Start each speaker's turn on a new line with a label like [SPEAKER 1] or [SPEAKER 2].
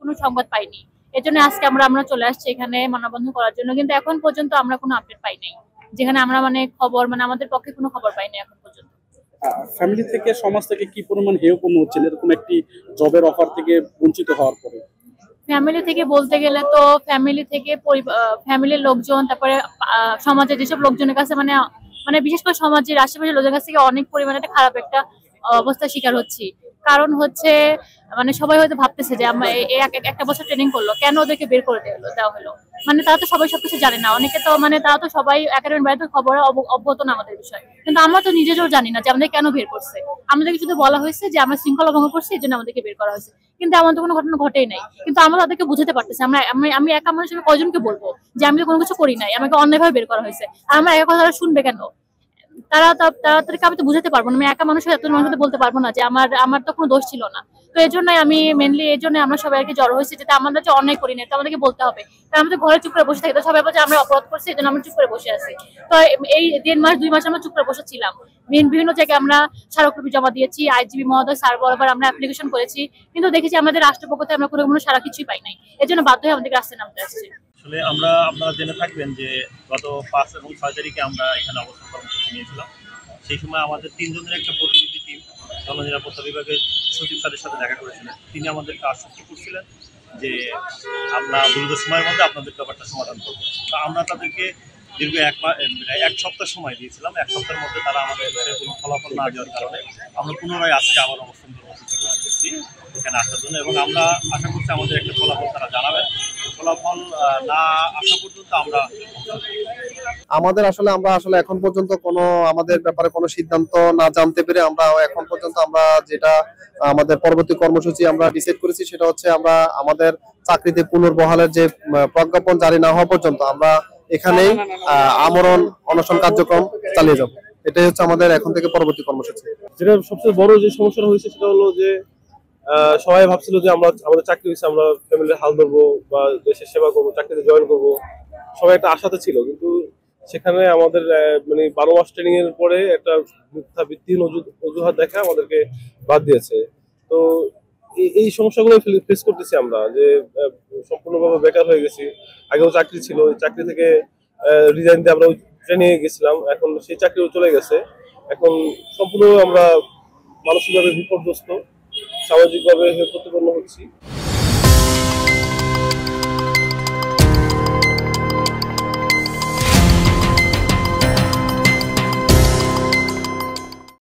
[SPEAKER 1] কোনো সংবাদ পাইনি। এজন্য আজকে আমরা আমরা চলে আসছি এখানে মানববন্ধন করার জন্য, কিন্তু এখন পর্যন্ত আমরা কোনো আপডেট পাই নাই, যেখানে আমরা মানে খবর মানে আমাদের পক্ষে কোনো খবর পাইনি এখন পর্যন্ত।
[SPEAKER 2] ফ্যামিলি থেকে সমাজ থেকে কি পরিমাণ হেয়পূর্ণ হচ্ছেন এরকম একটি জবের অফার থেকে বঞ্চিত হওয়ার পরে?
[SPEAKER 1] ফ্যামিলি থেকে বলতে গেলে তো ফ্যামিলি থেকে ফ্যামিলির লোকজন, তারপরে সমাজের যেসব লোকজনের কাছে মানে মানে বিশেষ করে সমাজের আশেপাশের লোকজনের কাছ থেকে অনেক পরিমাণে একটা খারাপ একটা অবস্থার শিকার হচ্ছি। কারণ হচ্ছে মানে সবাই হয়তো ভাবতেছে যে আমরা একটা বছর ট্রেনিং করলো, কেন ওদেরকে বের করে দেওয়া হলো। মানে তারা তো সবাই সবকিছু জানে না, অনেকে তো মানে তারা তো সবাই একাডেমির বাইরে তো খবরে অবগত না আমাদের বিষয়, কিন্তু আমরা তো নিজেরাও জানি না যে আমাদের কেন বের করছে। আমাদেরকে শুধু বলা হয়েছে যে আমরা শৃঙ্খলা ভঙ্গ করছি, এই জন্য আমাদেরকে বের করা হয়েছে, কিন্তু এমন তো কোনো ঘটনা ঘটেই নাই। কিন্তু আমরা তাদেরকে বুঝাতে পারতেছি, আমি একা মানুষ, আমি কয়জনকে বলবো যে আমি তো কোনো কিছু করি নাই, আমাকে অন্যায়ভাবে বের করা হয়েছে, আর আমার একা কথা শুনবে কেন? তাদেরকে আমি তো বুঝাতে পারবো না, আমি একা মানুষের এত মানুষকে বলতে পারবো না যে আমার আমার তো কোনো দোষ ছিল না। তো এই জন্যই আমি মেনলি এই জন্য আমরা সবাই আর কি জড়ো হয়েছি, যেটা আমাদের যে অন্যায় করি না তো আমাদেরকে বলতে হবে। কারণ আমাদের ঘরে চুপ করে বসে থাকি তো সবাই বলছে আমরা অপরাধ করছি, এই জন্য আমরা চুপ করে বসে আছি। তো এই 1.5 মাস 2 মাস আমরা চুপ করে বসেছিলাম। বিভিন্ন জায়গায় আমরা স্মারকলিপি জমা দিয়েছি, আইজিবি মহোদয় স্যার বরাবর আমরা অ্যাপ্লিকেশন করেছি, কিন্তু দেখেছি আমাদের রাষ্ট্রপক্ষ থেকে আমরা কোনো সারা কিছুই পাই নাই। এর জন্য বাধ্য হয়ে আমাদের রাস্তায় নামতে আসছে।
[SPEAKER 3] আসলে আপনারা জেনে থাকবেন যে গত 5 এবং 6 তারিখে আমরা এখানে অবস্থান কর্মসূচি নিয়েছিলাম। সেই সময় আমাদের 3 জনের একটা প্রতিনিধি টিম জননিরাপত্তা বিভাগের সচিব স্যারের সাথে দেখা করেছিলেন। তিনি আমাদেরকে আশ্বস্ত করছিলেন যে আমরা দ্রুত সময়ের মধ্যে আপনাদের ব্যাপারটা সমাধান করব। তো আমরা তাদেরকে দীর্ঘ 1 সপ্তাহ সময় দিয়েছিলাম। 1 সপ্তাহের মধ্যে তারা আমাদের কোনো ফলাফল না দেওয়ার কারণে আমরা পুনরায় আজকে আবার অবস্থান কর্মসূচি গ্রহণ করছি এখানে আসার জন্য, এবং আমরা আশা করছি আমাদের একটা ফলাফল তারা জানাবেন। ফলাফল না আসা পর্যন্ত
[SPEAKER 4] আমরা আসলে এখন পর্যন্ত কোনো আমাদের ব্যাপারে কোনো সিদ্ধান্ত না জানতে পেরে আমরা এখন পর্যন্ত আমরা যেটা আমাদের পরবর্তী কর্মসূচি আমরা ডিসাইড করেছি সেটা হচ্ছে আমরা আমাদের চাকরিতে পুনর্বহালের যে প্রজ্ঞাপন জারি না হওয়া পর্যন্ত আমরা এখানেই আমরণ অনশন কার্যক্রম চালিয়ে যাব। এটাই হচ্ছে আমাদের এখন থেকে পরবর্তী কর্মসূচি।
[SPEAKER 5] যেটা সবচেয়ে বড় যে সমস্যাটা হয়েছে সেটা হলো যে সবাই ভাবছিল যে আমরা আমাদের চাকরি হয়েছে, আমরা ফ্যামিলির হাল ধরবো বা দেশের সেবা করবো, চাকরিতে জয়েন করবো, সবাই একটা আশাতে ছিল। কিন্তু সেখানে আমাদের মানে 12 মাস ট্রেনিং এর পরে একটা মিথ্যা ভিত্তিহীন অজুহাত দেখা আমাদেরকে বাদ দিয়েছে। তো এই সমস্যাগুলো ফেস করতেছি আমরা, যে সম্পূর্ণভাবে বেকার হয়ে গেছি। আগেও চাকরি ছিল, চাকরি থেকে রিজাইন দিয়ে আমরা ট্রেনিং এ গেছিলাম, এখন সেই চাকরিও চলে গেছে। এখন সম্পূর্ণ আমরা মানসিকভাবে বিপর্যস্ত, সামাজিকভাবে প্রতিপন্ন হচ্ছি।